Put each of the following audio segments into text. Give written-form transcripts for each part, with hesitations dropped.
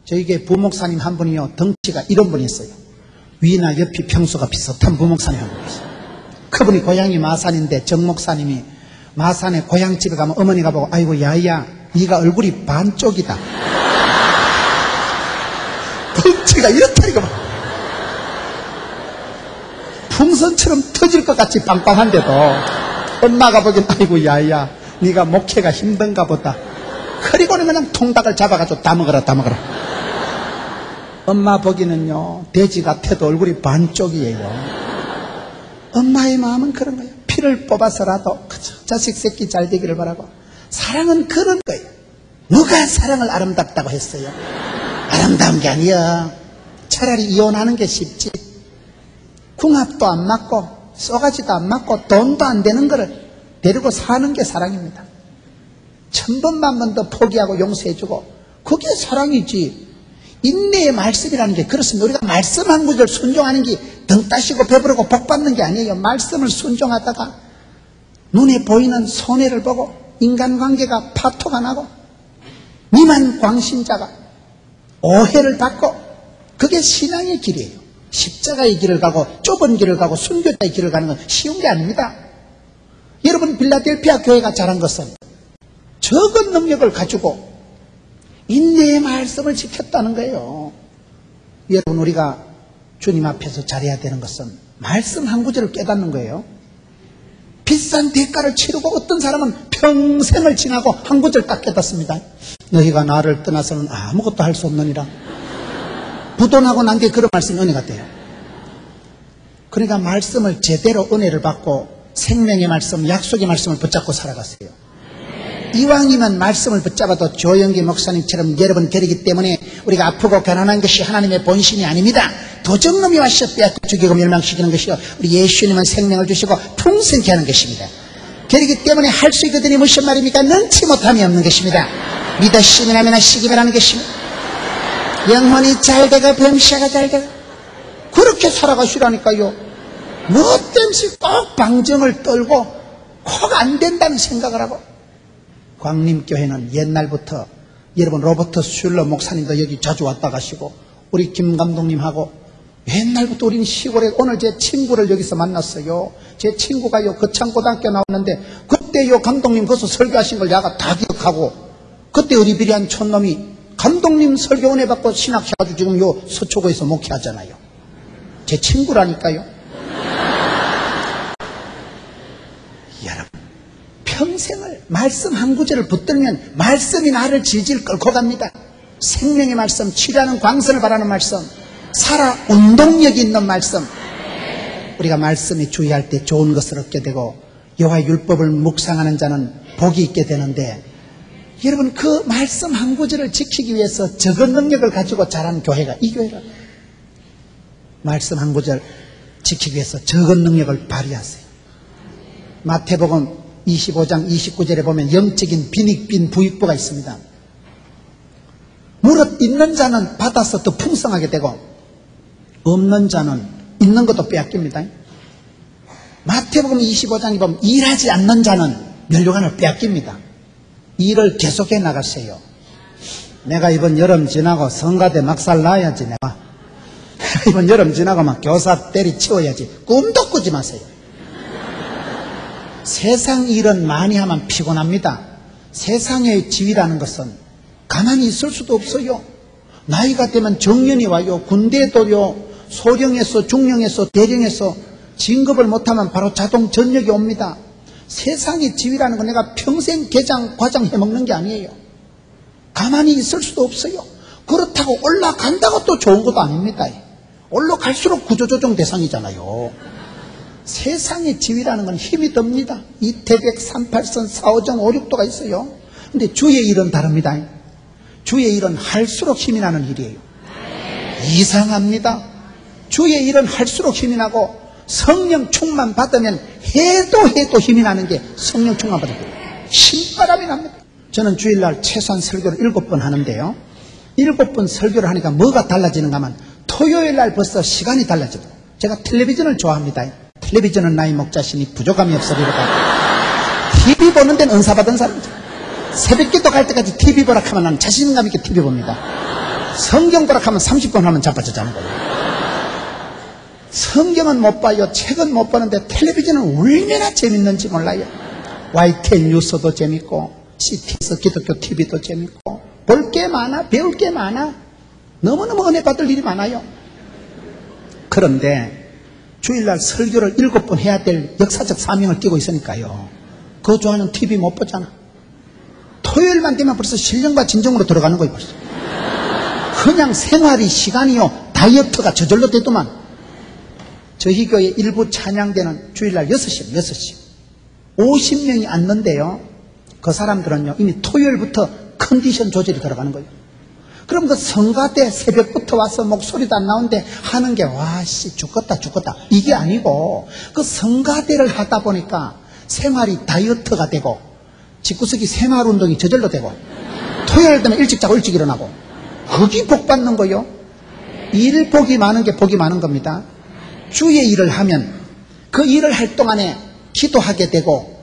저에게 부목사님 한 분이요, 덩치가 이런 분이 있어요. 위나 옆이 평수가 비슷한 부목사님 한 분이 있어요. 그분이 고향이 마산인데 정목사님이 마산에 고향집에 가면 어머니가 보고, 아이고 야야 네가 얼굴이 반쪽이다. 덩치가 이렇다니까. 풍선처럼 터질 것 같이 빵빵한데도 엄마가 보기엔 아이고 야야 네가 목회가 힘든가 보다. 그리고는 그냥 통닭을 잡아가지고 다 먹어라 다 먹어라. 엄마 보기는요 돼지 같아도 얼굴이 반쪽이에요. 엄마의 마음은 그런 거예요. 피를 뽑아서라도 그저 자식 새끼 잘 되기를 바라고. 사랑은 그런 거예요. 누가 사랑을 아름답다고 했어요? 아름다운 게 아니야. 차라리 이혼하는 게 쉽지. 궁합도 안 맞고 쏘가지도 안 맞고 돈도 안 되는 거를 데리고 사는 게 사랑입니다. 1000번만 더 포기하고 용서해주고 그게 사랑이지. 인내의 말씀이라는 게 그렇습니다. 우리가 말씀 한 구절 순종하는 게 등 따시고 배부르고 복 받는 게 아니에요. 말씀을 순종하다가 눈에 보이는 손해를 보고 인간관계가 파토가 나고 미만 광신자가 오해를 받고 그게 신앙의 길이에요. 십자가의 길을 가고 좁은 길을 가고 순교자의 길을 가는 건 쉬운 게 아닙니다. 여러분 빌라델피아 교회가 잘한 것은 적은 능력을 가지고 인내의 말씀을 지켰다는 거예요. 여러분 우리가 주님 앞에서 잘해야 되는 것은 말씀 한 구절을 깨닫는 거예요. 비싼 대가를 치르고 어떤 사람은 평생을 지나고 한 구절 딱 깨닫습니다. 너희가 나를 떠나서는 아무것도 할 수 없느니라. 부도나고 난 게 그런 말씀이 은혜가 돼요. 그러니까 말씀을 제대로 은혜를 받고 생명의 말씀, 약속의 말씀을 붙잡고 살아갔어요. 이왕이면 말씀을 붙잡아도 조영기 목사님처럼 여러분 데리기 때문에 우리가 아프고 가난한 것이 하나님의 본심이 아닙니다. 도적놈이 와서 빼앗겨 죽이고 멸망시키는 것이요 우리 예수님은 생명을 주시고 풍성케 하는 것입니다. 데리기 때문에 할 수 있거든이 무슨 말입니까? 능치 못함이 없는 것입니다. 믿으시면 하면 하시기만 하는 것입니다. 영혼이 잘 되고 병시아가 잘 되고 그렇게 살아가시라니까요. 뭐 때문에 꼭 방정을 떨고 꼭 안 된다는 생각을 하고. 광림교회는 옛날부터 여러분 로버트 슐러 목사님도 여기 자주 왔다 가시고 우리 김 감독님하고 옛날부터 우리는 시골에 오늘 제 친구를 여기서 만났어요. 제 친구가요 거창고등학교 나왔는데 그때 요 감독님 거기서 설교하신 걸 내가 다 기억하고 그때 어리비리한 촌놈이 감독님 설교 은혜 받고 신학해가지고 지금 요 서초구에서 목회하잖아요. 제 친구라니까요. 여러분 평생을 말씀 한 구절을 붙들면 말씀이 나를 질질 끌고 갑니다. 생명의 말씀, 치료하는 광선을 바라는 말씀, 살아 운동력이 있는 말씀. 우리가 말씀에 주의할 때 좋은 것을 얻게 되고 여호와의 율법을 묵상하는 자는 복이 있게 되는데 여러분 그 말씀 한 구절을 지키기 위해서 적은 능력을 가지고 자란 교회가 이 교회라. 말씀 한 구절 지키기 위해서 적은 능력을 발휘하세요. 마태복음 25장 29절에 보면 영적인 빈익빈 부익부가 있습니다. 무릇 있는 자는 받아서 더 풍성하게 되고 없는 자는 있는 것도 빼앗깁니다. 마태복음 25장에 보면 일하지 않는 자는 면류관을 빼앗깁니다. 일을 계속해 나가세요. 내가 이번 여름 지나고 성가대 막살 놔야지. 내가 이번 여름 지나고 막 교사 때리치워야지. 꿈도 꾸지 마세요. 세상 일은 많이 하면 피곤합니다. 세상의 지위라는 것은 가만히 있을 수도 없어요. 나이가 되면 정년이 와요. 군대도요. 소령에서 중령에서 대령에서 진급을 못하면 바로 자동 전역이 옵니다. 세상의 지위라는 건 내가 평생 게장 과장 해먹는 게 아니에요. 가만히 있을 수도 없어요. 그렇다고 올라간다고 또 좋은 것도 아닙니다. 올라갈수록 구조조정 대상이잖아요. 세상의 지위라는 건 힘이 듭니다. 이태백, 38선, 4호정, 5, 6도가 있어요. 근데 주의 일은 다릅니다. 주의 일은 할수록 힘이 나는 일이에요. 이상합니다. 주의 일은 할수록 힘이 나고 성령 충만 받으면 해도 힘이 나는 게 성령 충만 받은 거예요. 신바람이 납니다. 저는 주일날 최소한 설교를 7번 하는데요. 7번 설교를 하니까 뭐가 달라지는가 하면 토요일날 벌써 시간이 달라지고 제가 텔레비전을 좋아합니다. 텔레비전은 나의 목자시니 부족함이 없으리로다. TV 보는 데는 은사 받은 사람이죠. 새벽기도 갈 때까지 TV 보라 하면 나는 자신감 있게 TV 봅니다. 성경 보라 하면 30분 하면 자빠져 자는 거예요. 성경은 못 봐요. 책은 못 보는데 텔레비전은 얼마나 재밌는지 몰라요. YTN 뉴스도 재밌고 CTS 기독교 TV도 재밌고 볼 게 많아, 배울 게 많아. 너무너무 은혜 받을 일이 많아요. 그런데 주일날 설교를 7번 해야 될 역사적 사명을 띠고 있으니까요. 그거 좋아하는 TV 못 보잖아. 토요일만 되면 벌써 신령과 진정으로 들어가는 거예요. 벌써. 그냥 생활이 시간이요 다이어트가 저절로 되더만. 저희 교회 일부 찬양대는 주일날 6시 50명이 앉는데요. 그 사람들은요 이미 토요일부터 컨디션 조절이 들어가는 거예요. 그럼 그 성가대 새벽부터 와서 목소리도 안 나오는데 하는 게 와씨 죽겠다 이게 아니고 그 성가대를 하다 보니까 생활이 다이어트가 되고 집구석이 생활운동이 저절로 되고 토요일 되면 일찍 자고 일찍 일어나고 거기 복 받는 거요. 일 복이 많은 게 복이 많은 겁니다. 주의 일을 하면 그 일을 할 동안에 기도하게 되고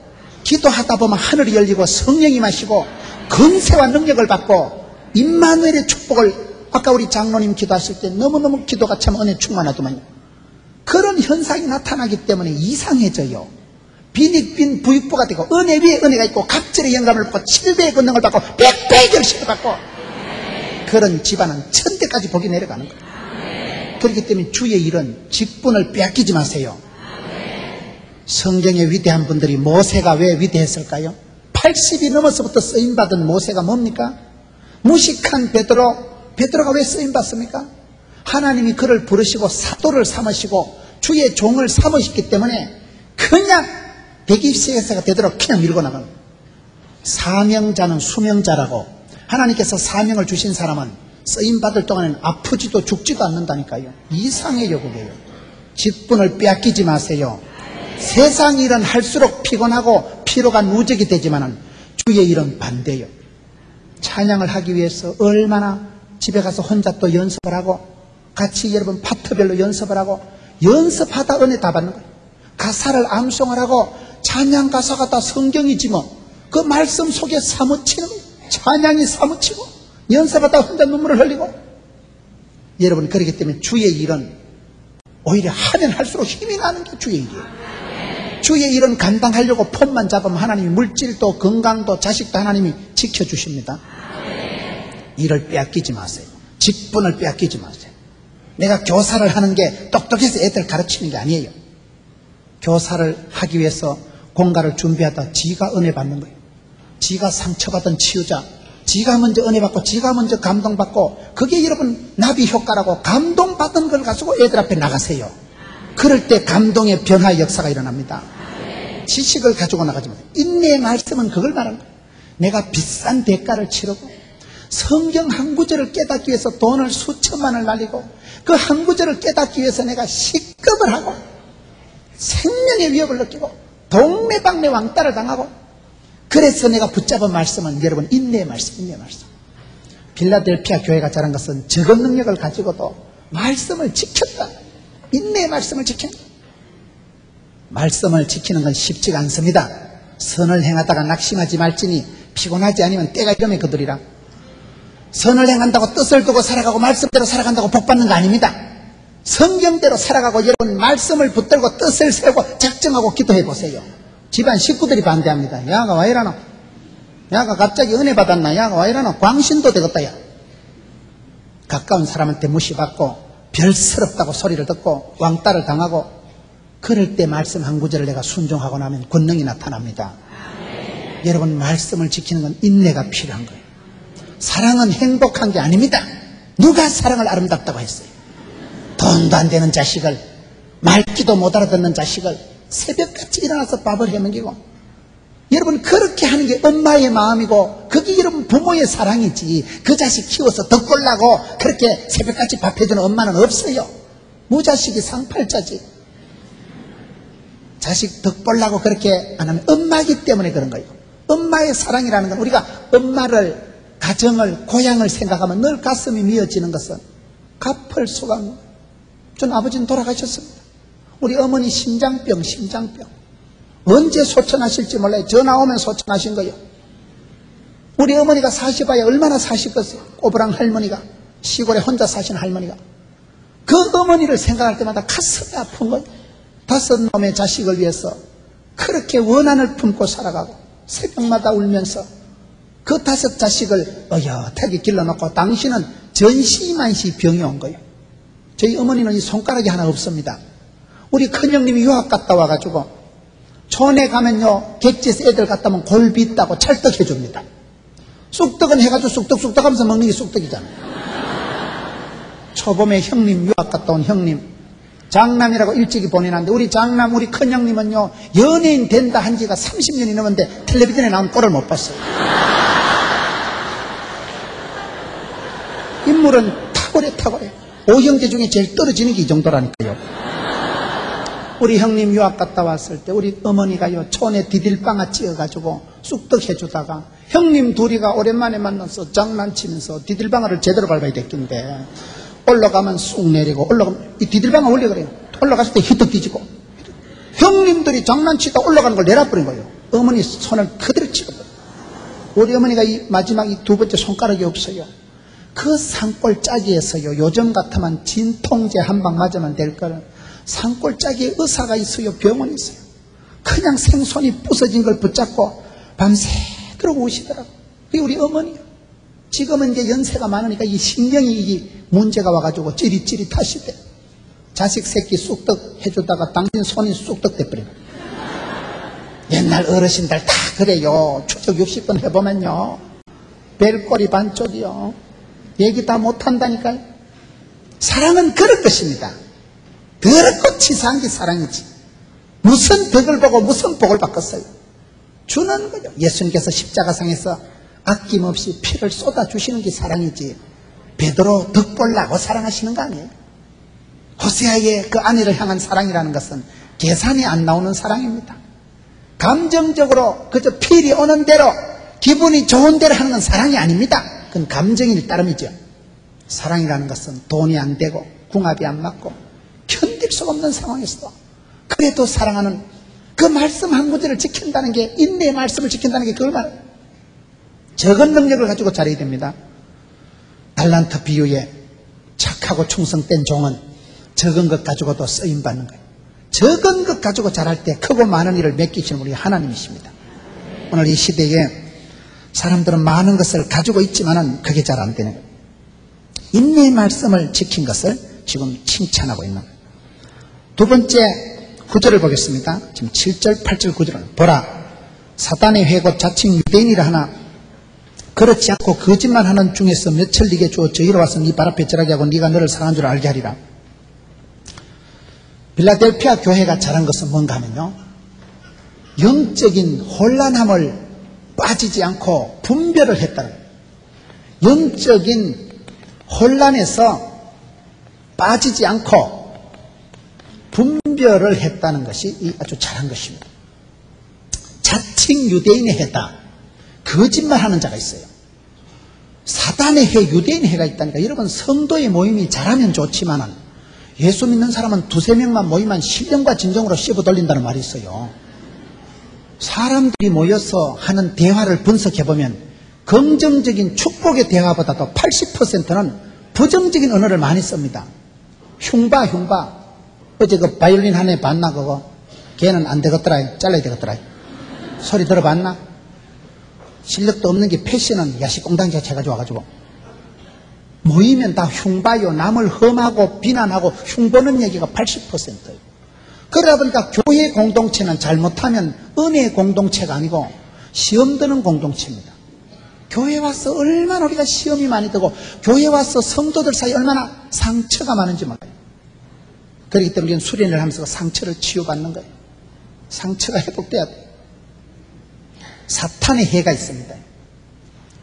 기도하다 보면 하늘이 열리고 성령이 마시고 권세와 능력을 받고 임마누엘의 축복을 아까 우리 장로님 기도하실 때 너무너무 기도가 참 은혜 충만하더만요. 그런 현상이 나타나기 때문에 이상해져요. 빈익빈 부익부가 되고 은혜 위에 은혜가 있고 갑절의 영감을 받고 7배의 권능을 받고 100배의 결실을 받고 그런 집안은 천대까지 복이 내려가는 거예요. 그렇기 때문에 주의 일은 직분을 빼앗기지 마세요. 성경의 위대한 분들이 모세가 왜 위대했을까요? 80이 넘어서부터 쓰임받은 모세가 뭡니까? 무식한 베드로가 왜 쓰임받습니까? 하나님이 그를 부르시고 사도를 삼으시고 주의 종을 삼으셨기 때문에 그냥 대기시에서가 되도록 그냥 밀고 나가는 거예요. 사명자는 수명자라고 하나님께서 사명을 주신 사람은 쓰임받을 동안에는 아프지도 죽지도 않는다니까요. 이상해요 그게요. 직분을 빼앗기지 마세요. 세상 일은 할수록 피곤하고 피로가 누적이 되지만은 주의 일은 반대요. 찬양을 하기 위해서 얼마나 집에 가서 혼자 또 연습을 하고 같이 여러분 파트별로 연습을 하고 연습하다 은혜 다 받는 거예요. 가사를 암송을 하고 찬양 가사가 다 성경이지 뭐 그 말씀 속에 사무치는 거예요. 찬양이 사무치고 연습하다 혼자 눈물을 흘리고 여러분 그렇기 때문에 주의 일은 오히려 하면 할수록 힘이 나는 게 주의 일이에요. 주의 일은 감당하려고 폼만 잡으면 하나님이 물질도 건강도 자식도 하나님이 지켜주십니다. 일을 빼앗기지 마세요. 직분을 빼앗기지 마세요. 내가 교사를 하는 게 똑똑해서 애들 가르치는 게 아니에요. 교사를 하기 위해서 공가를 준비하다 지가 은혜 받는 거예요. 지가 상처받은 치유자, 지가 먼저 은혜 받고 지가 먼저 감동받고 그게 여러분 나비 효과라고 감동받은 걸 가지고 애들 앞에 나가세요. 그럴 때 감동의 변화의 역사가 일어납니다. 지식을 가지고 나가지 마세요. 인내의 말씀은 그걸 말하는 거예요. 내가 비싼 대가를 치르고 성경 한 구절을 깨닫기 위해서 돈을 수천만을 날리고 그 한 구절을 깨닫기 위해서 내가 식겁을 하고 생명의 위협을 느끼고 동네방네 왕따를 당하고 그래서 내가 붙잡은 말씀은 여러분 인내의 말씀. 빌라델피아 교회가 잘한 것은 적은 능력을 가지고도 말씀을 지켰다. 인내의 말씀을 지킨다. 말씀을 지키는 건 쉽지가 않습니다. 선을 행하다가 낙심하지 말지니 피곤하지 않으면 때가 이르면 그들이라. 선을 행한다고 뜻을 두고 살아가고 말씀대로 살아간다고 복 받는 거 아닙니다. 성경대로 살아가고 여러분 말씀을 붙들고 뜻을 세우고 작정하고 기도해 보세요. 집안 식구들이 반대합니다. 야가 와 이러노? 야가 갑자기 은혜 받았나? 야가 와 이러노? 광신도 되겠다 야. 가까운 사람한테 무시받고 별스럽다고 소리를 듣고 왕따를 당하고 그럴 때 말씀 한 구절을 내가 순종하고 나면 권능이 나타납니다. 여러분 말씀을 지키는 건 인내가 필요한 거예요. 사랑은 행복한 게 아닙니다. 누가 사랑을 아름답다고 했어요? 돈도 안 되는 자식을, 말귀도 못 알아듣는 자식을 새벽같이 일어나서 밥을 해먹이고 여러분 그렇게 하는 게 엄마의 마음이고 그게 여러분 부모의 사랑이지. 그 자식 키워서 덕벌나고 그렇게 새벽같이 밥 해주는 엄마는 없어요. 무자식이 상팔자지. 자식 덕벌나고 그렇게 안 하면 엄마이기 때문에 그런 거예요. 엄마의 사랑이라는 건 우리가 엄마를 가정을 고향을 생각하면 늘 가슴이 미어지는 것은 갚을 수가 없는 거예요. 전 아버지는 돌아가셨습니다. 우리 어머니 심장병. 언제 소천하실지 몰라요. 전화 오면 소천하신 거예요. 우리 어머니가 사셔봐야 얼마나 사시겠어요. 꼬부랑 할머니가 시골에 혼자 사시는 할머니가. 그 어머니를 생각할 때마다 가슴이 아픈 거예요. 5놈의 자식을 위해서 그렇게 원한을 품고 살아가고 새벽마다 울면서 그 5 자식을 어엿하게 길러놓고 당신은 전시만시 병이 온 거예요. 저희 어머니는 이 손가락이 하나 없습니다. 우리 큰형님이 유학 갔다 와가지고 촌에 가면요 객지에서 애들 갔다 오면 골비 있다고 찰떡 해줍니다. 쑥떡은 해가지고 쑥떡쑥떡 하면서 먹는 게 쑥떡이잖아요. 초봄에 형님 유학 갔다 온 형님 장남이라고 일찍이 보내놨는데 우리 장남 우리 큰형님은요 연예인 된다 한 지가 30년이 넘었는데 텔레비전에 나온 꼴을 못 봤어요. 인물은 탁월해. 5형제 중에 제일 떨어지는 게 이 정도라니까요. 우리 형님 유학 갔다 왔을 때 우리 어머니가요 촌에 디딜방아 찧어가지고 쑥떡 해주다가 형님 둘이가 오랜만에 만나서 장난치면서 디딜방아를 제대로 밟아야 됐긴데 올라가면 쑥 내리고 올라가면 이 디딜방아 올려 그래요. 올라갔을 때 히떡 뒤지고 형님들이 장난치다 올라가는 걸 내려버린 거예요. 어머니 손을 그대로 찍어버려요. 우리 어머니가 이 마지막 이 2번째 손가락이 없어요. 그 산골짜기에서요 요즘 같으면 진통제 한 방 맞으면 될 거를 산골짜기에 의사가 있어요. 병원이 있어요. 그냥 생손이 부서진 걸 붙잡고 밤새도록 우시더라고. 그게 우리 어머니요. 지금은 이제 연세가 많으니까 이 신경이 이게 문제가 와가지고 찌릿찌릿하시대. 자식 새끼 쑥떡 해주다가 당신 손이 쑥떡 돼버리고. 옛날 어르신들 다 그래요. 추적 60번 해보면요 벨꼬리 반쪽이요 얘기 다 못한다니까요. 사랑은 그런 것입니다. 더럽고 치사한 게 사랑이지. 무슨 덕을 보고 무슨 복을 바꿨어요. 주는 거죠. 예수님께서 십자가상에서 아낌없이 피를 쏟아주시는 게 사랑이지 베드로 덕 보려고 사랑하시는 거 아니에요. 호세아의 그 아내를 향한 사랑이라는 것은 계산이 안 나오는 사랑입니다. 감정적으로 그저 필이 오는 대로 기분이 좋은 대로 하는 건 사랑이 아닙니다. 그건 감정일 따름이죠. 사랑이라는 것은 돈이 안 되고 궁합이 안 맞고 견딜 수 없는 상황에서도 그래도 사랑하는 그 말씀 한 구절을 지킨다는 게 인내의 말씀을 지킨다는 게 그걸 말해요. 적은 능력을 가지고 잘해야 됩니다. 달란트 비유에 착하고 충성된 종은 적은 것 가지고도 쓰임받는 거예요. 적은 것 가지고 잘할 때 크고 많은 일을 맡기시는 우리 하나님이십니다. 오늘 이 시대에 사람들은 많은 것을 가지고 있지만은 그게 잘 안 되는 거예요. 인내의 말씀을 지킨 것을 지금 칭찬하고 있는 거예요. 2번째 구절을 보겠습니다. 지금 7절, 8절, 9절은 보라 사단의 회고 자칭 유대인이라 하나 그렇지 않고 거짓말하는 중에서 몇을 네게 주어 저희로 와서 네 발 앞에 절하게 하고 네가 너를 사랑한 줄 알게 하리라. 빌라델피아 교회가 잘한 것은 뭔가 하면요 영적인 혼란함을 빠지지 않고 분별을 했다는 거예요. 영적인 혼란에서 빠지지 않고 분별을 했다는 것이 아주 잘한 것입니다. 자칭 유대인의 해다. 거짓말하는 자가 있어요. 사단의 해, 유대인의 해가 있다니까. 여러분 성도의 모임이 잘하면 좋지만은 예수 믿는 사람은 2-3명만 모이면 신령과 진정으로 씹어 돌린다는 말이 있어요. 사람들이 모여서 하는 대화를 분석해보면 긍정적인 축복의 대화보다도 80%는 부정적인 언어를 많이 씁니다. 흉바. 어제 그 바이올린 한 애 봤나 그거? 걔는 안 되겠더라. 잘라야 되겠더라. 소리 들어봤나? 실력도 없는 게 패션은 야식공당자체 해가지고 와가지고 모이면 다 흉봐요. 남을 험하고 비난하고 흉보는 얘기가 80%예요. 그러다 보니까 교회 공동체는 잘못하면 은혜의 공동체가 아니고 시험 드는 공동체입니다. 교회 와서 얼마나 우리가 시험이 많이 되고 교회 와서 성도들 사이에 얼마나 상처가 많은지 몰라요. 그렇기 때문에 우리는 수련을 하면서 상처를 치유받는 거예요. 상처가 회복돼야 돼요. 사탄의 해가 있습니다.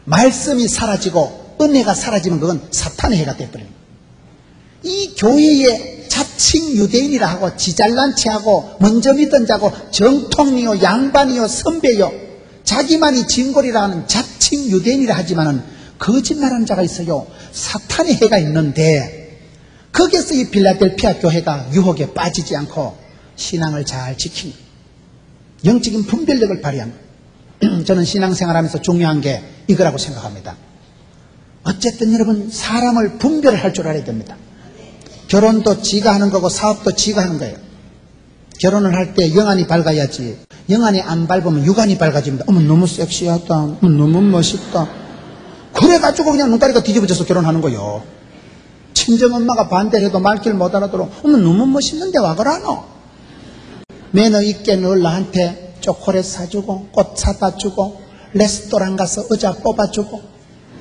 말씀이 사라지고 은혜가 사라지면 그건 사탄의 해가 되어버립니다. 이 교회에 자칭 유대인이라 하고 지잘난 체하고 먼저 믿은 자고 정통이요 양반이요 선배요 자기만이 진골이라 하는 자칭 유대인이라 하지만은 거짓말하는 자가 있어요. 사탄의 해가 있는데 거기에서 이 빌라델피아 교회가 유혹에 빠지지 않고 신앙을 잘 지킨 영적인 분별력을 발휘한 거예요. 저는 신앙생활하면서 중요한 게 이거라고 생각합니다. 어쨌든 여러분 사람을 분별할 줄 알아야 됩니다. 결혼도 지가 하는 거고 사업도 지가 하는 거예요. 결혼을 할 때 영안이 밝아야지. 영안이 안 밝으면 육안이 밝아집니다. 어머 너무 섹시하다. 어머 너무 멋있다. 그래가지고 그냥 눈가리가 뒤집어져서 결혼하는 거예요. 친정엄마가 반대를 해도 말귀를 못 알아들어. 어머 너무 멋있는데 와 그러노. 매너 있게 늘 나한테 초콜릿 사주고 꽃 사다 주고 레스토랑 가서 의자 뽑아주고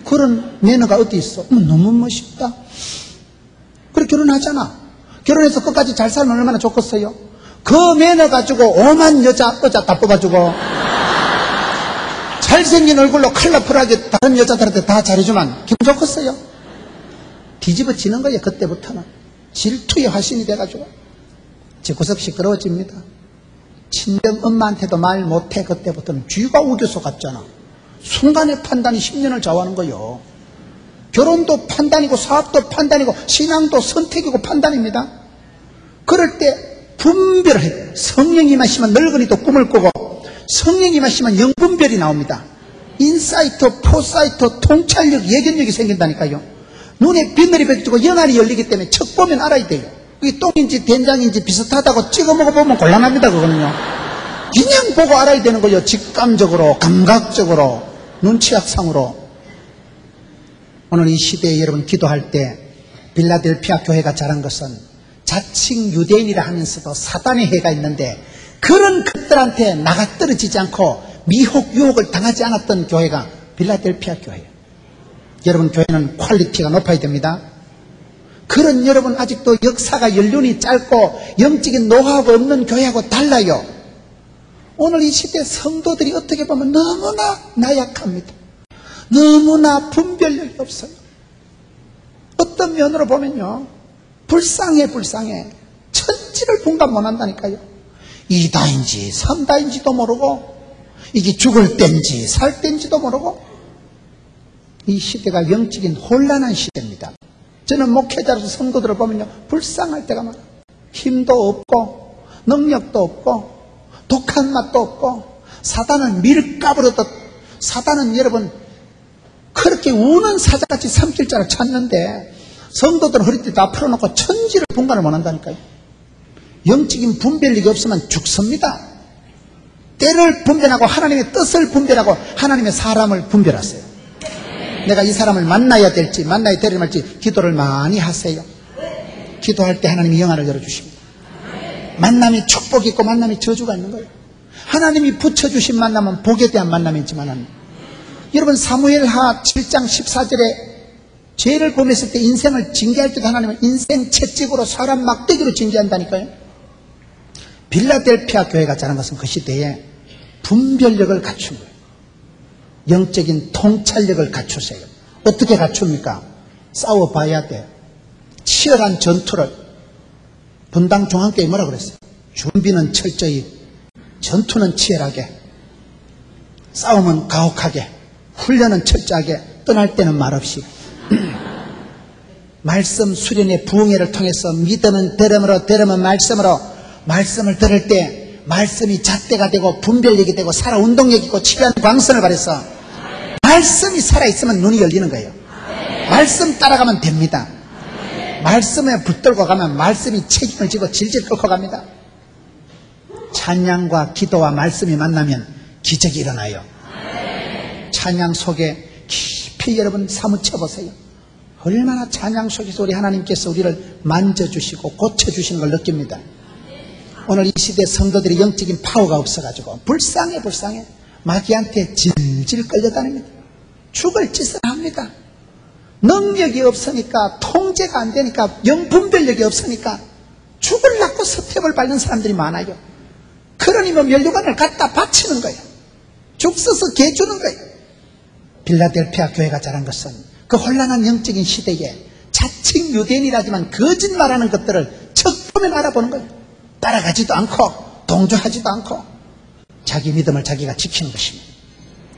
그런 매너가 어디 있어. 어머 너무 멋있다. 그래 결혼하잖아. 결혼해서 끝까지 잘 살면 얼마나 좋겠어요. 그 매너 가지고 오만 여자 의자 다 뽑아주고 잘생긴 얼굴로 컬러풀하게 다른 여자들한테 다 잘해주면 기분 좋겠어요. 뒤집어지는 거예요. 그때부터는 질투의 화신이 돼가지고 집구석 시끄러워집니다. 친정 엄마한테도 말 못해. 그때부터는 쥐가 우겨서 갔잖아. 순간의 판단이 10년을 좌우하는 거예요. 결혼도 판단이고 사업도 판단이고 신앙도 선택이고 판단입니다. 그럴 때 분별을 해요. 성령이 마시면 늙은이도 꿈을 꾸고 성령이 마시면 영분별이 나옵니다. 인사이트, 포사이트, 통찰력, 예견력이 생긴다니까요. 눈에 비늘이 벗기고 영안이 열리기 때문에 척 보면 알아야 돼요. 그게 똥인지 된장인지 비슷하다고 찍어 먹어보면 곤란합니다. 그거는요. 그냥 보고 알아야 되는 거예요. 직감적으로, 감각적으로, 눈치학상으로. 오늘 이 시대에 여러분 기도할 때 빌라델피아 교회가 잘한 것은 자칭 유대인이라 하면서도 사단의 해가 있는데 그런 것들한테 나가 떨어지지 않고 미혹, 유혹을 당하지 않았던 교회가 빌라델피아 교회예요. 여러분 교회는 퀄리티가 높아야 됩니다. 그런 여러분 아직도 역사가 연륜이 짧고 영적인 노하우가 없는 교회하고 달라요. 오늘 이 시대 성도들이 어떻게 보면 너무나 나약합니다. 너무나 분별력이 없어요. 어떤 면으로 보면요 불쌍해. 천지를 분간 못한다니까요. 2다인지 3다인지도 모르고 이게 죽을 때인지 살 때인지도 모르고 이 시대가 영적인 혼란한 시대입니다. 저는 목회자로서 성도들을 보면요 불쌍할 때가 많아요. 힘도 없고 능력도 없고 독한 맛도 없고 사단은 밀가부르듯 사단은 여러분 그렇게 우는 사자같이 삼킬 자를 찾는데 성도들은 허리띠 다 풀어놓고 천지를 분간을 못한다니까요. 영적인 분별력이 없으면 죽습니다. 때를 분별하고 하나님의 뜻을 분별하고 하나님의 사람을 분별하세요. 내가 이 사람을 만나야 될지 만나야 되려 말지 기도를 많이 하세요. 기도할 때 하나님이 영안을 열어주십니다. 만남이 축복이 있고 만남이 저주가 있는 거예요. 하나님이 붙여주신 만남은 복에 대한 만남이지만 여러분 사무엘하 7장 14절에 죄를 범했을 때 인생을 징계할 때도 하나님은 인생 채찍으로 사람 막대기로 징계한다니까요. 빌라델피아 교회가 잘한 것은 그 시대에 분별력을 갖춘 거예요. 영적인 통찰력을 갖추세요. 어떻게 갖춥니까? 싸워봐야 돼요. 치열한 전투를 분당 중앙교회 뭐라 그랬어요? 준비는 철저히, 전투는 치열하게, 싸움은 가혹하게, 훈련은 철저하게, 떠날 때는 말없이 말씀 수련의 부흥회를 통해서 믿음은 들음으로 들음은 말씀으로 말씀을 들을 때 말씀이 잣대가 되고 분별력이 되고 살아 운동력이 있고 치료한 광선을 발해서 말씀이 살아있으면 눈이 열리는 거예요. 말씀 따라가면 됩니다. 말씀에 붙들고 가면 말씀이 책임을 지고 질질 끌고 갑니다. 찬양과 기도와 말씀이 만나면 기적이 일어나요. 찬양 속에 깊이 여러분 사무쳐 보세요. 얼마나 찬양 속에서 우리 하나님께서 우리를 만져주시고 고쳐주시는 걸 느낍니다. 오늘 이 시대 성도들이 영적인 파워가 없어가지고 불쌍해. 마귀한테 질질 끌려다닙니다. 죽을 짓을 합니다. 능력이 없으니까, 통제가 안 되니까, 영분별력이 없으니까 죽으려고 스텝을 밟는 사람들이 많아요. 그러니 뭐 면류관을 갖다 바치는 거예요. 죽 써서 개 주는 거예요. 빌라델피아 교회가 잘한 것은 그 혼란한 영적인 시대에 자칭 유대인이라지만 거짓말하는 것들을 척 보면 알아보는 거예요. 따라가지도 않고 동조하지도 않고 자기 믿음을 자기가 지키는 것입니다.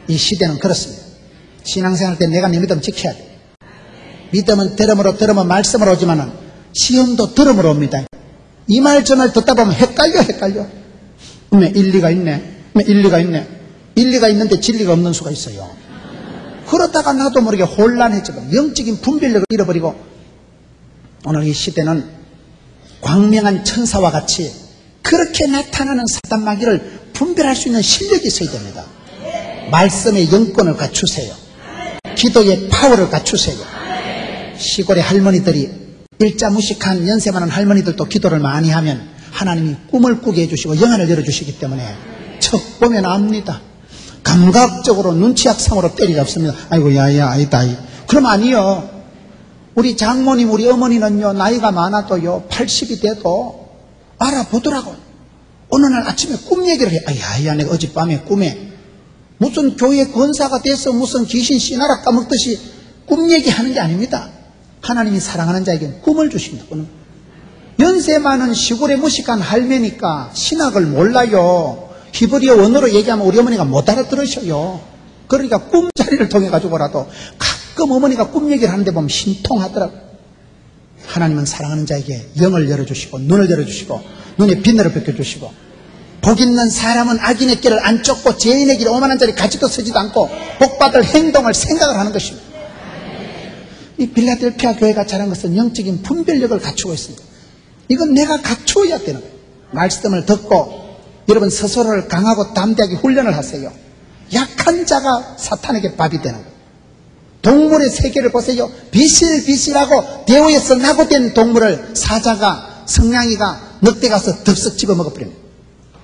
이 시대는 그렇습니다. 신앙생활 때 내가 내 믿음 지켜야 돼. 믿음은 들음으로 들으면 말씀으로 오지만은 시험도 들음으로 옵니다. 이 말 저 말 듣다 보면 헷갈려. 일리가 있네. 일리가 있는데 진리가 없는 수가 있어요. 그러다가 나도 모르게 혼란해지고 영적인 분별력을 잃어버리고 오늘 이 시대는 광명한 천사와 같이 그렇게 나타나는 사단 마귀를 분별할 수 있는 실력이 있어야 됩니다. 말씀의 영권을 갖추세요. 기도의 파워를 갖추세요. 시골의 할머니들이 일자무식한 연세 많은 할머니들도 기도를 많이 하면 하나님이 꿈을 꾸게 해주시고 영안을 열어주시기 때문에 척 보면 압니다. 감각적으로 눈치약성으로 때리잡습니다. 아이고 야야 아이다. 그럼 아니요. 우리 장모님 우리 어머니는요 나이가 많아도요 80이 돼도 알아보더라고. 어느 날 아침에 꿈 얘기를 해. 야야 내가 어젯밤에 꿈에 무슨 교회 권사가 돼서 무슨 귀신 씨나라 까먹듯이 꿈 얘기하는 게 아닙니다. 하나님이 사랑하는 자에게 꿈을 주십니다. 연세 많은 시골에 무식한 할매니까 신학을 몰라요. 히브리어 원어로 얘기하면 우리 어머니가 못 알아들으셔요. 그러니까 꿈자리를 통해 가지고라도 가끔 어머니가 꿈 얘기를 하는데 보면 신통하더라고요. 하나님은 사랑하는 자에게 영을 열어주시고 눈을 열어주시고 눈에 빛을 벗겨주시고 복 있는 사람은 악인의 길을 안 쫓고 죄인의 길에 오만한 자리 가지도 서지도 않고 복받을 행동을 생각을 하는 것입니다. 이 빌라델피아 교회가 잘한 것은 영적인 분별력을 갖추고 있습니다. 이건 내가 갖추어야 되는 거예요. 말씀을 듣고 여러분 스스로를 강하고 담대하게 훈련을 하세요. 약한 자가 사탄에게 밥이 되는 거예요. 동물의 세계를 보세요. 비실비실하고 대오에서 낙오된 동물을 사자가 성냥이가 늑대 가서 덥석 집어먹어버립니다.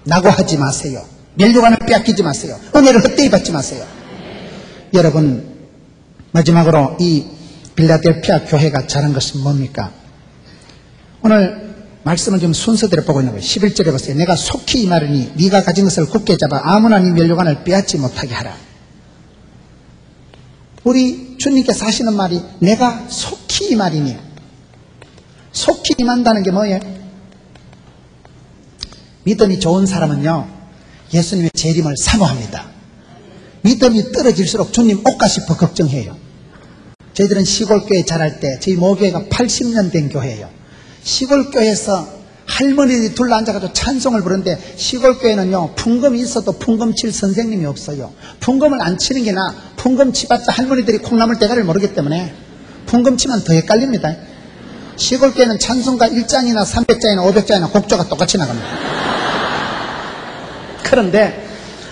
낙오하지 마세요. 멸류관을 빼앗기지 마세요. 은혜를 헛되이 받지 마세요. 여러분 마지막으로 이 빌라델피아 교회가 잘한 것은 뭡니까? 오늘 말씀을 좀 순서대로 보고 있는 거예요. 11절에 보세요. 내가 속히 말하니 네가 가진 것을 굳게 잡아 아무나 네 멸류관을 빼앗지 못하게 하라. 우리 주님께서 하시는 말이 내가 속히 말이니 속히 임한다는 게 뭐예요? 믿음이 좋은 사람은요 예수님의 재림을 사모합니다. 믿음이 떨어질수록 주님 올까 싶어 걱정해요. 저희들은 시골교회 자랄 때 저희 모교회가 80년 된 교회예요. 시골교회에서 할머니들이 둘러앉아가지고 찬송을 부르는데 시골교회는요 풍금이 있어도 풍금 칠 선생님이 없어요. 풍금을 안 치는 게 나아. 풍금 치봤자 할머니들이 콩나물 대가리를 모르기 때문에 풍금 치면 더 헷갈립니다. 시골교회는 찬송가 1장이나 300장이나 500장이나 곡조가 똑같이 나갑니다. 그런데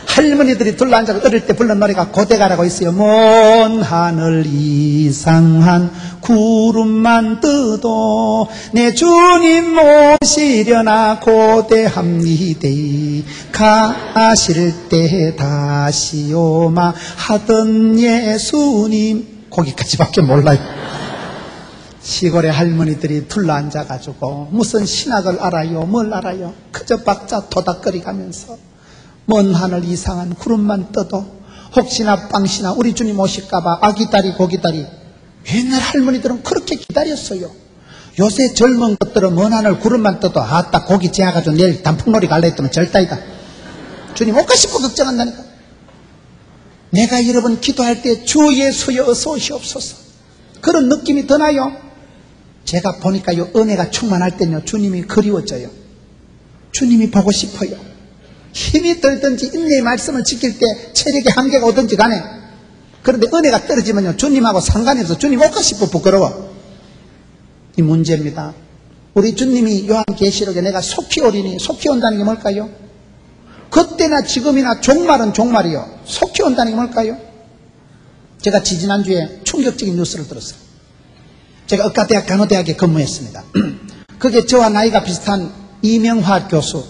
할머니들이 둘러앉아서 어릴 때 부른 노래가 고대가라고 있어요. 먼 하늘 이상한 구름만 떠도 내 주님 모시려나 고대합니다. 가실 때 다시 오마 하던 예수님. 거기까지밖에 몰라요. 시골의 할머니들이 둘러앉아가지고 무슨 신학을 알아요? 뭘 알아요? 그저 박자 토닥거리 가면서 먼 하늘 이상한 구름만 떠도 혹시나 빵시나 우리 주님 오실까봐 아기다리 고기다리. 옛날 할머니들은 그렇게 기다렸어요. 요새 젊은 것들은 먼 하늘 구름만 떠도 아따 고기 재워가지고 내일 단풍놀이 갈라 했더니 절다이다. 주님 올까 싶어 걱정한다니까. 내가 여러분 기도할 때 주 예수여 어서 오시옵소서 그런 느낌이 드나요? 제가 보니까요 은혜가 충만할 때는요 주님이 그리워져요. 주님이 보고 싶어요. 힘이 들든지 인내의 말씀을 지킬 때 체력의 한계가 오든지 간에 그런데 은혜가 떨어지면요 주님하고 상관이 없어. 주님 올까 싶어 부끄러워. 이 문제입니다. 우리 주님이 요한계시록에 내가 속히 오리니 속히 온다는 게 뭘까요? 그때나 지금이나 종말은 종말이요. 속히 온다는 게 뭘까요? 제가 지지난주에 충격적인 뉴스를 들었어요. 제가 의과대학 간호대학에 근무했습니다. 그게 저와 나이가 비슷한 이명화 교수,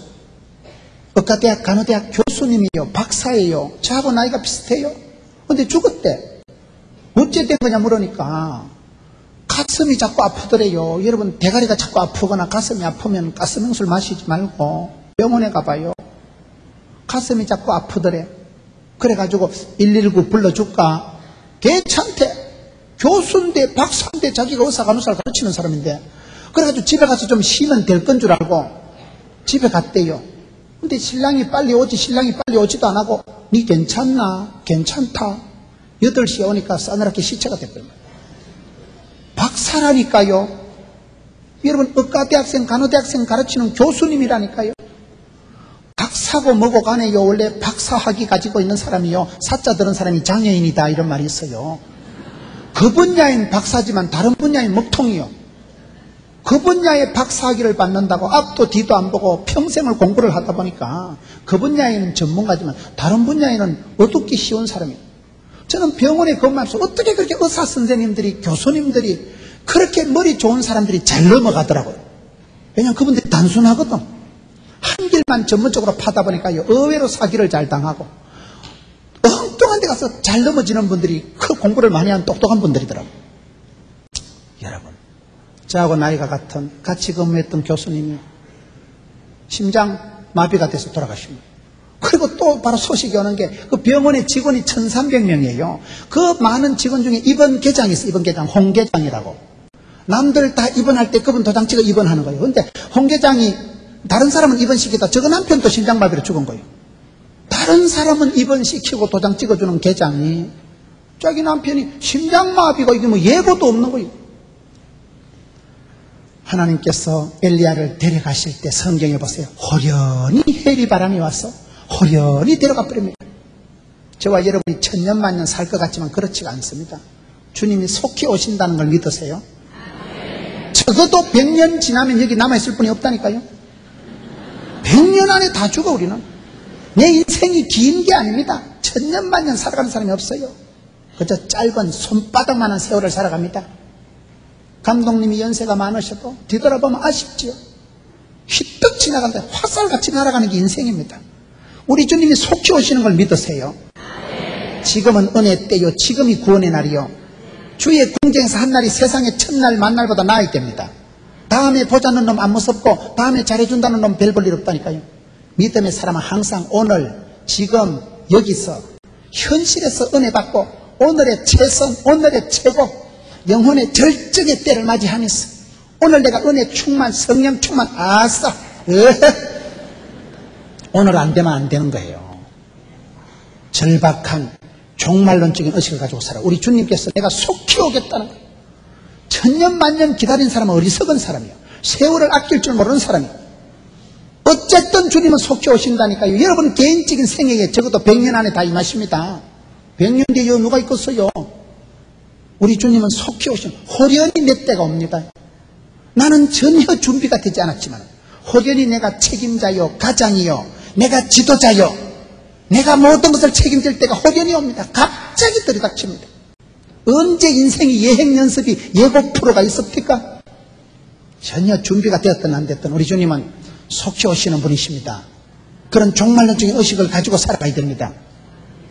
의과대학 간호대학 교수님이요, 박사예요. 저하고 나이가 비슷해요. 근데 죽었대. 어째 된 거냐 물으니까 가슴이 자꾸 아프더래요. 여러분 대가리가 자꾸 아프거나 가슴이 아프면 가스명술 마시지 말고 병원에 가봐요. 가슴이 자꾸 아프더래. 그래가지고 119 불러줄까? 괜찮대. 교수인데 박사인데 자기가 의사간호사를 가르치는 사람인데 그래가지고 집에 가서 좀 쉬면 될 건 줄 알고 집에 갔대요. 근데 신랑이 빨리 오지 신랑이 빨리 오지도 안 하고 니 괜찮나? 괜찮다. 8시에 오니까 싸늘하게 시체가 됐거든요. 박사라니까요. 여러분 의과대학생 간호대학생 가르치는 교수님이라니까요. 박사 박사고 뭐고 간에요, 원래 박사학위 가지고 있는 사람이요, 사자 들은 사람이 장애인이다, 이런 말이 있어요. 그 분야엔 박사지만 다른 분야엔 먹통이요. 그 분야의 박사학위를 받는다고 앞도 뒤도 안 보고 평생을 공부를 하다 보니까 그 분야에는 전문가지만 다른 분야에는 어둡기 쉬운 사람이에요. 저는 병원에 근무하면서 어떻게 그렇게 의사 선생님들이, 교수님들이, 그렇게 머리 좋은 사람들이 잘 넘어가더라고요. 왜냐하면 그분들이 단순하거든. 한 길만 전문적으로 파다 보니까 의외로 사기를 잘 당하고 엉뚱한 데 가서 잘 넘어지는 분들이 그 공부를 많이 한 똑똑한 분들이더라고요. 여러분, 저하고 나이가 같은 같이 근무했던 교수님이 심장 마비가 돼서 돌아가십니다. 그리고 또 바로 소식이 오는 게 그 병원의 직원이 1300명이에요. 그 많은 직원 중에 입원 계장이 있어요. 입원 계장, 홍 계장이라고. 남들 다 입원할 때 그분 도장 찍어 입원하는 거예요. 근데 홍 계장이 다른 사람은 입원시키다 저거 남편도 심장마비로 죽은 거예요. 다른 사람은 입원시키고 도장 찍어주는 계장이 자기 남편이 심장마비가 이게 뭐 예고도 없는 거예요. 하나님께서 엘리야를 데려가실 때 성경에 보세요. 호련히 해리바람이 와서 호련히 데려가 버립니다. 저와 여러분이 천년만년 살 것 같지만 그렇지가 않습니다. 주님이 속히 오신다는 걸 믿으세요. 적어도 100년 지나면 여기 남아있을 분이 없다니까요. 100년 안에 다 죽어. 우리는 내 인생이 긴 게 아닙니다. 천년만년 살아가는 사람이 없어요. 그저 짧은 손바닥만한 세월을 살아갑니다. 감독님이 연세가 많으셔도 뒤돌아보면 아쉽지요. 휘떡 지나간다. 화살같이 날아가는 게 인생입니다. 우리 주님이 속히 오시는 걸 믿으세요. 지금은 은혜 때요, 지금이 구원의 날이요. 주의 궁정에서 한 날이 세상의 첫날 만날보다 나아야 됩니다. 다음에 보자는 놈 안 무섭고 다음에 잘해준다는 놈 별 볼 일 없다니까요. 믿음의 사람은 항상 오늘, 지금, 여기서 현실에서 은혜 받고 오늘의 최선, 오늘의 최고, 영혼의 절정의 때를 맞이하면서 오늘 내가 은혜 충만, 성령 충만, 아싸, 오늘 안 되면 안 되는 거예요. 절박한 종말론적인 의식을 가지고 살아. 우리 주님께서 내가 속히 오겠다는 거예요. 천년만년 기다린 사람은 어리석은 사람이에요. 세월을 아낄 줄 모르는 사람이에요. 어쨌든 주님은 속히 오신다니까요. 여러분 개인적인 생애에 적어도 100년 안에 다 임하십니다. 100년 뒤에 누가 있겠어요. 우리 주님은 속히 오신, 호련히 내 때가 옵니다. 나는 전혀 준비가 되지 않았지만 호련히 내가 책임자요, 가장이요, 내가 지도자요, 내가 모든 것을 책임질 때가 호련히 옵니다. 갑자기 들이닥칩니다. 언제 인생이 예행연습이 예고 프로가 있습니까? 전혀 준비가 되었든 안 됐든 우리 주님은 속히 오시는 분이십니다. 그런 종말론적인 의식을 가지고 살아가야 됩니다.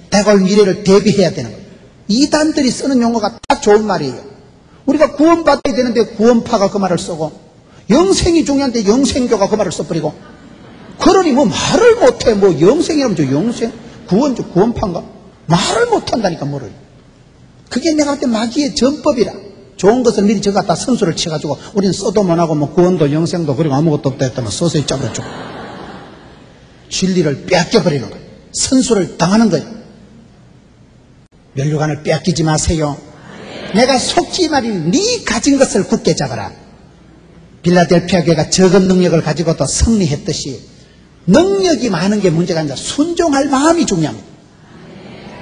다가올 미래를 대비해야 되는 거예요. 이단들이 쓰는 용어가 다 좋은 말이에요. 우리가 구원받아야 되는데 구원파가 그 말을 쓰고, 영생이 중요한데 영생교가 그 말을 써버리고, 그러니 뭐 말을 못해. 뭐 영생이라면 저 영생, 구원파인가? 말을 못한다니까 뭐를. 그게 내가 볼 때 마귀의 전법이라. 좋은 것을 미리 저 갖다 선수를 쳐가지고 우리는 써도 못하고 뭐 구원도 영생도 그리고 아무것도 없다 했다면 서서히 짜버려주고 진리를 빼앗겨버리는 거예요. 선수를 당하는 거예요. 면류관을 빼앗기지 마세요. 내가 속히 말이니 네 가진 것을 굳게 잡아라. 빌라델피아 교회가 적은 능력을 가지고도 승리했듯이 능력이 많은 게 문제가 아니라 순종할 마음이 중요합니다.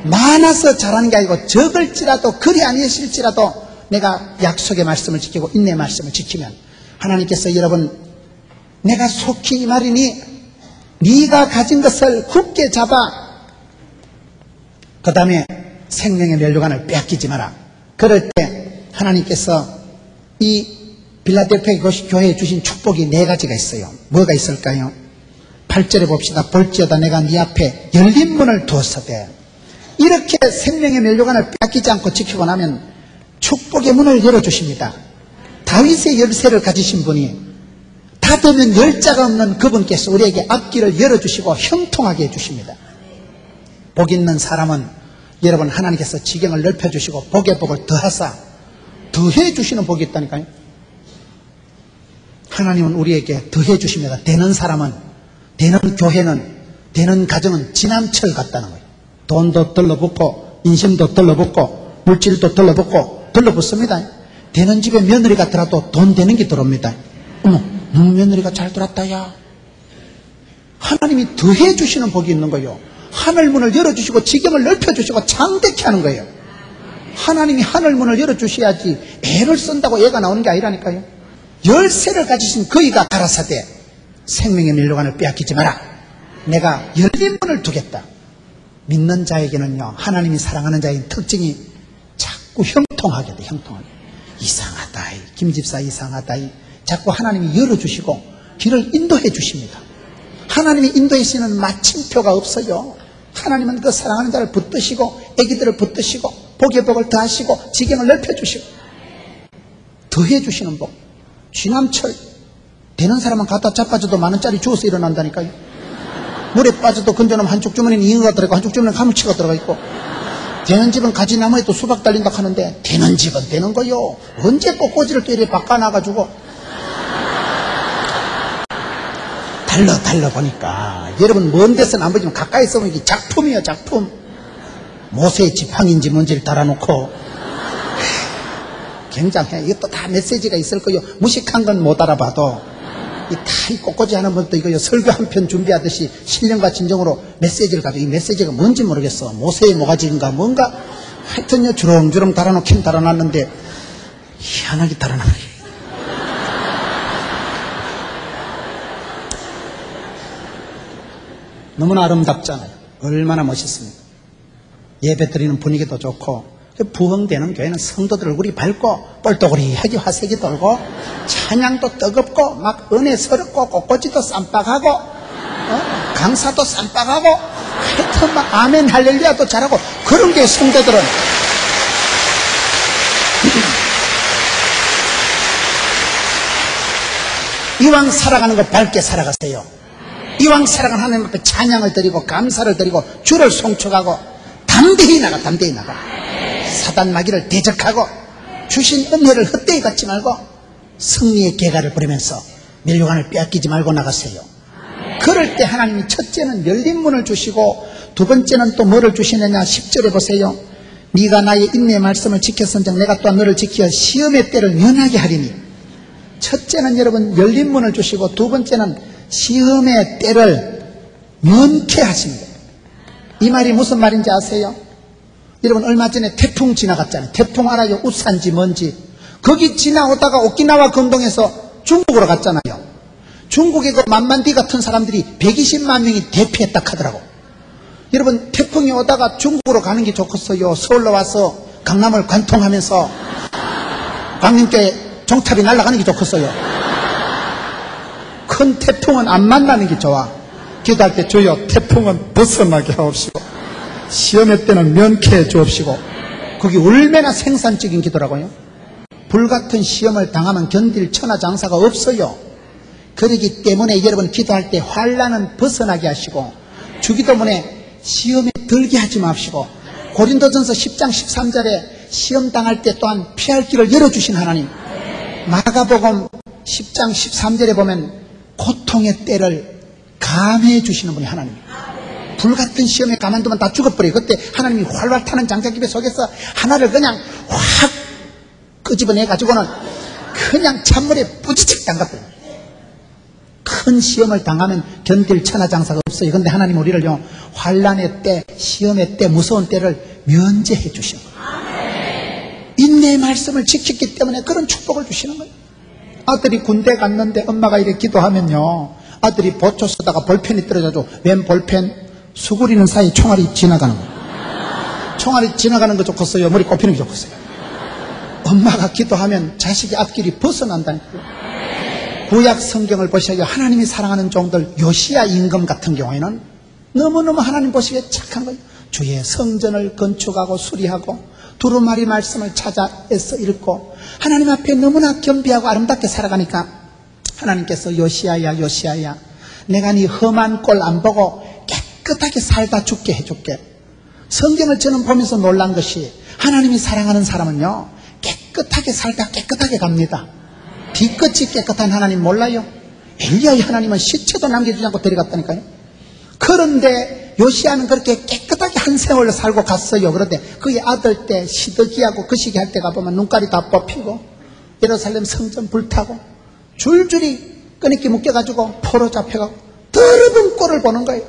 많아서 잘하는 게 아니고 적을지라도 그리 아니실지라도 내가 약속의 말씀을 지키고 인내의 말씀을 지키면 하나님께서 여러분 내가 속히 이 말이니 네가 가진 것을 굳게 잡아 그 다음에 생명의 면류관을 빼앗기지 마라. 그럴 때 하나님께서 이 빌라델피아 교회에 주신 축복이 4가지가 있어요. 뭐가 있을까요? 8절에 봅시다. 볼지어다 내가 네 앞에 열린 문을 두었으되. 이렇게 생명의 면류관을 빼앗기지 않고 지키고 나면 축복의 문을 열어주십니다. 다윗의 열쇠를 가지신 분이 닫으면 열자가 없는 그분께서 우리에게 앞길을 열어주시고 형통하게 해주십니다. 복 있는 사람은 여러분 하나님께서 지경을 넓혀주시고 복의 복을 더하사 더해주시는 복이 있다니까요. 하나님은 우리에게 더해주십니다. 되는 사람은, 되는 교회는, 되는 가정은 지남철 같다는 거예요. 돈도 들러붙고 인심도 들러붙고 물질도 들러붙고 들러붙습니다. 되는 집에 며느리가 들어도 돈 되는 게 들어옵니다. 어머, 너무 며느리가 잘 들었다 야. 하나님이 더해 주시는 복이 있는 거예요. 하늘문을 열어주시고 지경을 넓혀주시고 창대케 하는 거예요. 하나님이 하늘문을 열어주셔야지 애를 쓴다고 애가 나오는 게 아니라니까요. 열쇠를 가지신 그이가 가라사대 생명의 밀로관을 빼앗기지 마라. 내가 열린 문을 두겠다. 믿는 자에게는요, 하나님이 사랑하는 자의 특징이 자꾸 형통하게 돼. 형통하게. 이상하다. 김집사 이상하다. 자꾸 하나님이 열어주시고 길을 인도해 주십니다. 하나님이 인도하시는 마침표가 없어요. 하나님은 그 사랑하는 자를 붙드시고 애기들을 붙드시고 복의 복을 더하시고 지경을 넓혀주시고 더해 주시는 복. 쥐남철 되는 사람은 갖다 자빠져도 만원짜리 주워서 일어난다니까요. 물에 빠져도 건져놓으면 한쪽 주머니는 잉어가 들어가고 한쪽 주머니는 가물치가 들어가 있고, 되는 집은 가지나무에도 수박 달린다 하는데 되는 집은 되는 거요. 언제 꽃꽂이를 또 이렇게 바꿔놔가지고 달러 보니까 여러분 먼 데서는 안 보지만 가까이서 보면 이게 작품이에요. 작품. 모세의 지팡인지 뭔지를 달아놓고 굉장해. 이것도 다 메시지가 있을 거예요. 무식한 건 못 알아봐도 이 꽃꽂이 하는 분도 이거 설교 한 편 준비하듯이 신령과 진정으로 메시지를 가지고, 이 메시지가 뭔지 모르겠어. 모세의 모가지인가 뭔가 하여튼요 주렁주렁 달아놓긴 달아놨는데 희한하게 달아놨네. 너무나 아름답잖아요. 얼마나 멋있습니까? 예배 드리는 분위기도 좋고, 부흥되는 교회는 성도들 얼굴이 밝고 뻘떡거리하게 화색이 돌고 찬양도 뜨겁고 막 은혜스럽고 꽃꽂이도 쌈박하고 강사도 쌈박하고 하여튼 막 아멘 할렐루야도 잘하고 그런 게 성도들은 이왕 살아가는 거 밝게 살아가세요. 이왕 살아가는 하나님 앞에 찬양을 드리고 감사를 드리고 주를 송축하고 담대히 나가. 사단 마귀를 대적하고 주신 은혜를 헛되이 갖지 말고 승리의 계가를 부리면서 밀려관을 빼앗기지 말고 나가세요. 그럴 때 하나님이 첫째는 열린 문을 주시고 두 번째는 또 뭐를 주시느냐. 10절에 보세요. 네가 나의 인내의 말씀을 지켰은즉 내가 또한 너를 지켜 시험의 때를 면하게 하리니. 첫째는 여러분 열린 문을 주시고 두 번째는 시험의 때를 면케 하십니다. 이 말이 무슨 말인지 아세요? 여러분 얼마 전에 태풍 지나갔잖아요. 태풍 알아요? 우산지 뭔지. 거기 지나오다가 오키나와 건동에서 중국으로 갔잖아요. 중국의 그 만만디 같은 사람들이 120만 명이 대피했다 하더라고. 여러분 태풍이 오다가 중국으로 가는 게 좋겠어요? 서울로 와서 강남을 관통하면서 광림교회 종탑이 날아가는 게 좋겠어요? 큰 태풍은 안 만나는 게 좋아. 기도할 때 주여 태풍은 벗어나게 하옵시고 시험의 때는 면케해 주옵시고. 그게 얼마나 생산적인 기도라고요. 불같은 시험을 당하면 견딜 천하장사가 없어요. 그러기 때문에 여러분 기도할 때 환난은 벗어나게 하시고 주기도문에 시험에 들게 하지 마시고 고린도전서 10장 13절에 시험 당할 때 또한 피할 길을 열어주신 하나님. 마가복음 10장 13절에 보면 고통의 때를 감해해 주시는 분이 하나님. 불같은 시험에 가만두면 다 죽어버려요. 그때 하나님이 활활 타는 장작기배 속에서 하나를 그냥 확 끄집어내가지고는 그냥 찬물에 뿌지직 담가버려요. 큰 시험을 당하면 견딜 천하장사가 없어요. 그런데 하나님 우리를요 환난의 때, 시험의 때, 무서운 때를 면제해 주시는 거예요. 인내의 말씀을 지켰기 때문에 그런 축복을 주시는 거예요. 아들이 군대 갔는데 엄마가 이렇게 기도하면요 아들이 보초 쓰다가 볼펜이 떨어져도 웬 볼펜? 수그리는 사이 총알이 지나가는 거예요. 총알이 지나가는 거 좋겠어요? 머리 꼽히는 게 좋겠어요? 엄마가 기도하면 자식의 앞길이 벗어난다니까요. 구약 성경을 보셔요. 하나님이 사랑하는 종들 요시야 임금 같은 경우에는 너무너무 하나님 보시기에 착한 거예요. 주의 성전을 건축하고 수리하고 두루마리 말씀을 찾아서 읽고 하나님 앞에 너무나 겸비하고 아름답게 살아가니까 하나님께서 요시야야 내가 네 험한 꼴 안 보고 깨끗하게 살다 죽게 해줄게. 성경을 저는 보면서 놀란 것이 하나님이 사랑하는 사람은요 깨끗하게 살다 깨끗하게 갑니다. 뒤끝이 깨끗한 하나님 몰라요? 엘리야의 하나님은 시체도 남겨주지 않고 데려갔다니까요. 그런데 요시야는 그렇게 깨끗하게 한 세월을 살고 갔어요. 그런데 그의 아들 때 시드기하고 그 시기 할 때 가보면 눈깔이 다 뽑히고 예루살렘 성전 불타고 줄줄이 끈있게 묶여가지고 포로 잡혀가고 더러운 꼴을 보는 거예요.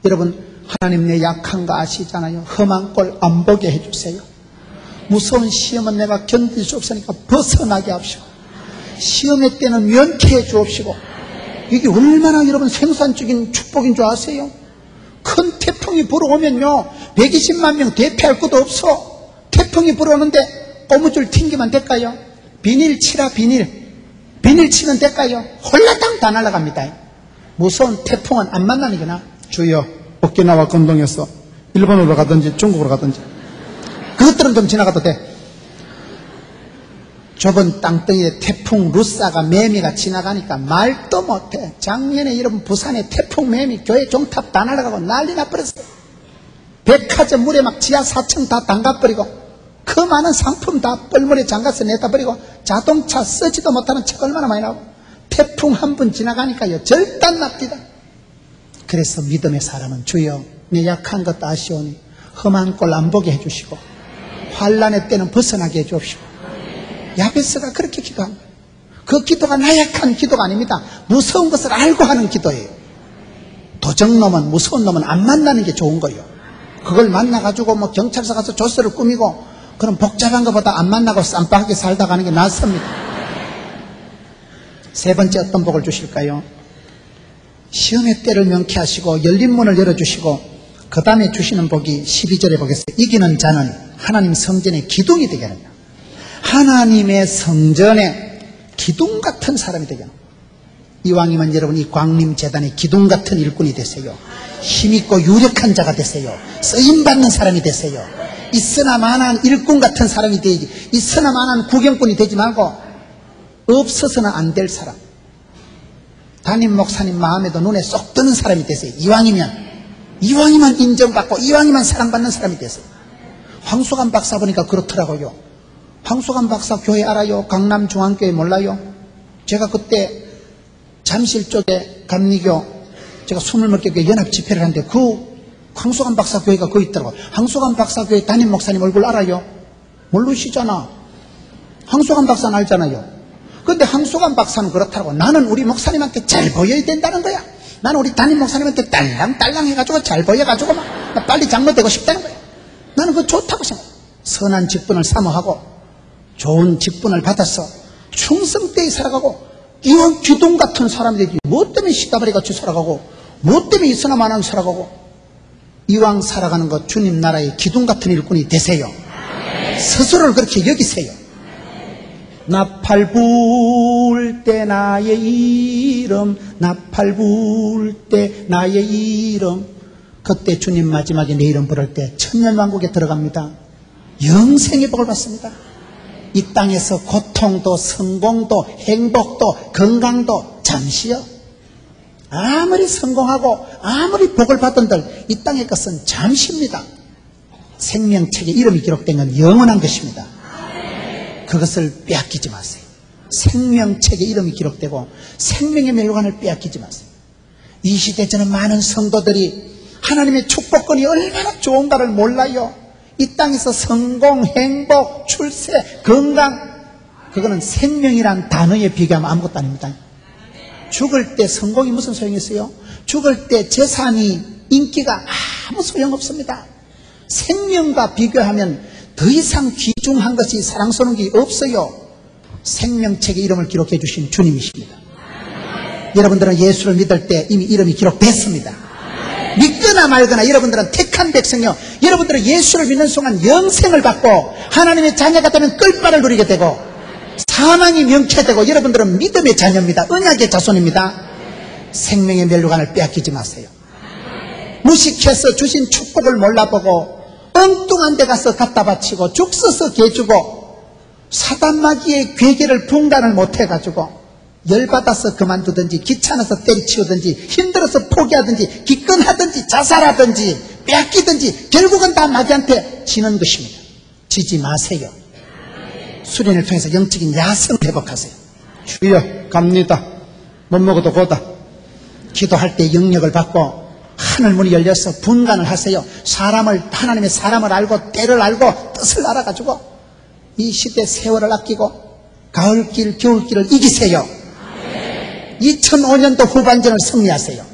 여러분, 하나님 내 약한 거 아시잖아요. 험한 꼴 안 보게 해주세요. 무서운 시험은 내가 견딜 수 없으니까 벗어나게 합시고, 시험의 때는 면케해 주옵시고. 이게 얼마나 여러분 생산적인 축복인 줄 아세요? 큰 태풍이 불어오면요, 120만 명 대피할 것도 없어. 태풍이 불어오는데 고무줄 튕기면 될까요? 비닐 치라, 비닐 치면 될까요? 홀라당 다 날아갑니다. 무서운 태풍은 안 만나니구나. 주여, 오키나와 건동에서 일본으로 가든지 중국으로 가든지 그것들은 좀 지나가도 돼. 좁은 땅덩이에 태풍 루사가 매미가 지나가니까 말도 못해. 작년에 여러분 부산에 태풍 매미 교회 종탑 다 날아가고 난리 나버렸어요. 백화점 물에 막 지하 4층 다 담가버리고 그 많은 상품 다 뻘물에 잠가서 내다 버리고 자동차 쓰지도 못하는 차 얼마나 많이 나오고 태풍 한 번 지나가니까요 절단 납니다. 그래서 믿음의 사람은 주여 내 약한 것도 아시오니 험한 꼴 안 보게 해주시고 환난의 때는 벗어나게 해주옵시고. 야베스가 그렇게 기도한 거예요. 그 기도가 나약한 기도가 아닙니다. 무서운 것을 알고 하는 기도예요. 도적놈은, 무서운 놈은 안 만나는 게 좋은 거예요. 그걸 만나가지고 뭐 경찰서 가서 조서를 꾸미고 그럼 복잡한 것보다 안 만나고 쌈박하게 살다 가는 게 낫습니다. 세 번째 어떤 복을 주실까요? 시험의 때를 명쾌하시고 열린 문을 열어주시고 그 다음에 주시는 복이 12절에 보겠어요. 이기는 자는 하나님 성전의 기둥이 되게 합니다. 하나님의 성전에 기둥 같은 사람이 되게 합니다. 이왕이면 여러분 이 광림재단의 기둥 같은 일꾼이 되세요. 힘있고 유력한 자가 되세요. 쓰임받는 사람이 되세요. 있으나 마나한 일꾼 같은 사람이 되지, 있으나 마나한 구경꾼이 되지 말고 없어서는 안 될 사람, 담임 목사님 마음에도 눈에 쏙 드는 사람이 되세요. 이왕이면 인정받고 이왕이면 사랑받는 사람이 되세요. 황수관 박사 보니까 그렇더라고요. 황수관 박사 교회 알아요? 강남중앙교회 몰라요? 제가 그때 잠실 쪽에 감리교 제가 숨을 먹게 교회 연합 집회를 하는데 그 황수관 박사 교회가 거기 있더라고요. 황수관 박사 교회 담임 목사님 얼굴 알아요? 모르시잖아. 황수관 박사는 알잖아요. 근데 황수관 박사는 그렇다고 나는 우리 목사님한테 잘 보여야 된다는 거야. 나는 우리 담임 목사님한테 딸랑딸랑 해가지고 잘 보여가지고 막 나 빨리 장로되고 싶다는 거야. 나는 그거 좋다고 생각해. 선한 직분을 사모하고 좋은 직분을 받아서 충성되게 살아가고 이왕 기둥 같은 사람이 되지 뭐 때문에 시다바리 같이 살아가고 뭐 때문에 있으나 마나한 살아가고 이왕 살아가는 것 주님 나라의 기둥 같은 일꾼이 되세요. 스스로를 그렇게 여기세요. 나팔 불 때 나의 이름, 나팔 불 때 나의 이름. 그때 주님 마지막에 내 이름 부를 때 천년왕국에 들어갑니다. 영생의 복을 받습니다. 이 땅에서 고통도 성공도 행복도 건강도 잠시요. 아무리 성공하고 아무리 복을 받은들 이 땅의 것은 잠시입니다. 생명책에 이름이 기록된 건 영원한 것입니다. 그것을 빼앗기지 마세요. 생명책에 이름이 기록되고 생명의 멸관을 빼앗기지 마세요. 이 시대 저는 많은 성도들이 하나님의 축복권이 얼마나 좋은가를 몰라요. 이 땅에서 성공, 행복, 출세, 건강, 그거는 생명이란 단어에 비교하면 아무것도 아닙니다. 죽을 때 성공이 무슨 소용이 있어요? 죽을 때 재산이, 인기가 아무 소용없습니다. 생명과 비교하면 더 이상 귀중한 것이 사랑스러운 게 없어요. 생명책에 이름을 기록해 주신 주님이십니다. 여러분들은 예수를 믿을 때 이미 이름이 기록됐습니다. 믿거나 말거나 여러분들은 택한 백성이요, 여러분들은 예수를 믿는 순간 영생을 받고 하나님의 자녀가 되면 끌바를 누리게 되고 사망이 명쾌되고 여러분들은 믿음의 자녀입니다. 언약의 자손입니다. 생명의 멸류관을 빼앗기지 마세요. 무식해서 주신 축복을 몰라보고 엉뚱한 데 가서 갖다 바치고 죽 써서 개주고 사단마귀의 괴계를 분간을 못해가지고 열받아서 그만두든지 귀찮아서 때리치우든지 힘들어서 포기하든지 기권하든지 자살하든지 빼앗기든지 결국은 다 마귀한테 지는 것입니다. 지지 마세요. 수련을 통해서 영적인 야성을 회복하세요. 주여 갑니다. 못 먹어도 고다. 기도할 때 영역을 받고 하늘문이 열려서 분간을 하세요. 하나님의 사람을 알고 때를 알고 뜻을 알아가지고 이 시대 세월을 아끼고 가을길 겨울길을 이기세요. 2005년도 후반전을 승리하세요.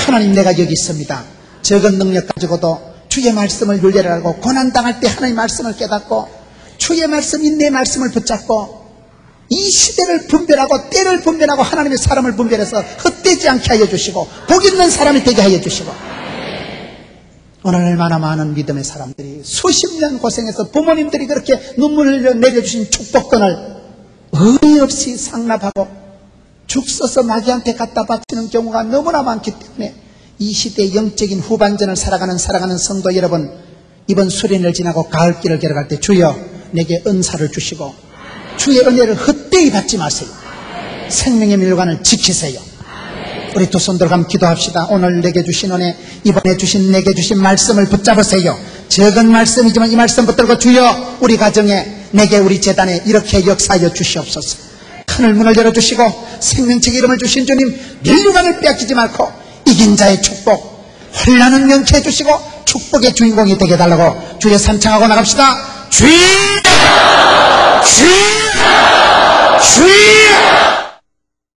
하나님, 내가 여기 있습니다. 적은 능력 가지고도 주의 말씀을 윤례하고 고난당할 때 하나님 말씀을 깨닫고 주의 말씀이 내 말씀을 붙잡고 이 시대를 분별하고 때를 분별하고 하나님의 사람을 분별해서 헛되지 않게 하여 주시고 복 있는 사람이 되게 하여 주시고, 오늘 얼마나 많은 믿음의 사람들이 수십 년 고생해서 부모님들이 그렇게 눈물을 내려주신 축복권을 어이없이 상납하고 죽 써서 마귀한테 갖다 바치는 경우가 너무나 많기 때문에 이 시대의 영적인 후반전을 살아가는 성도 여러분, 이번 수련을 지나고 가을길을 걸어갈 때 주여 내게 은사를 주시고 주의 은혜를 헛되이 받지 마세요. 생명의 밀관을 지키세요. 우리 두 손 들어 한번 기도합시다. 오늘 내게 주신 은혜, 이번에 주신 내게 주신 말씀을 붙잡으세요. 적은 말씀이지만 이 말씀 붙들고 주여 우리 가정에, 내게, 우리 재단에 이렇게 역사하여 주시옵소서. 하늘문을 열어주시고 생명책 이름을 주신 주님, 멸류관을 빼앗기지 말고 이긴 자의 축복, 혼란은 명쾌해 주시고 축복의 주인공이 되게 해달라고 주의 산창하고 나갑시다. 주여! 주여! 주여!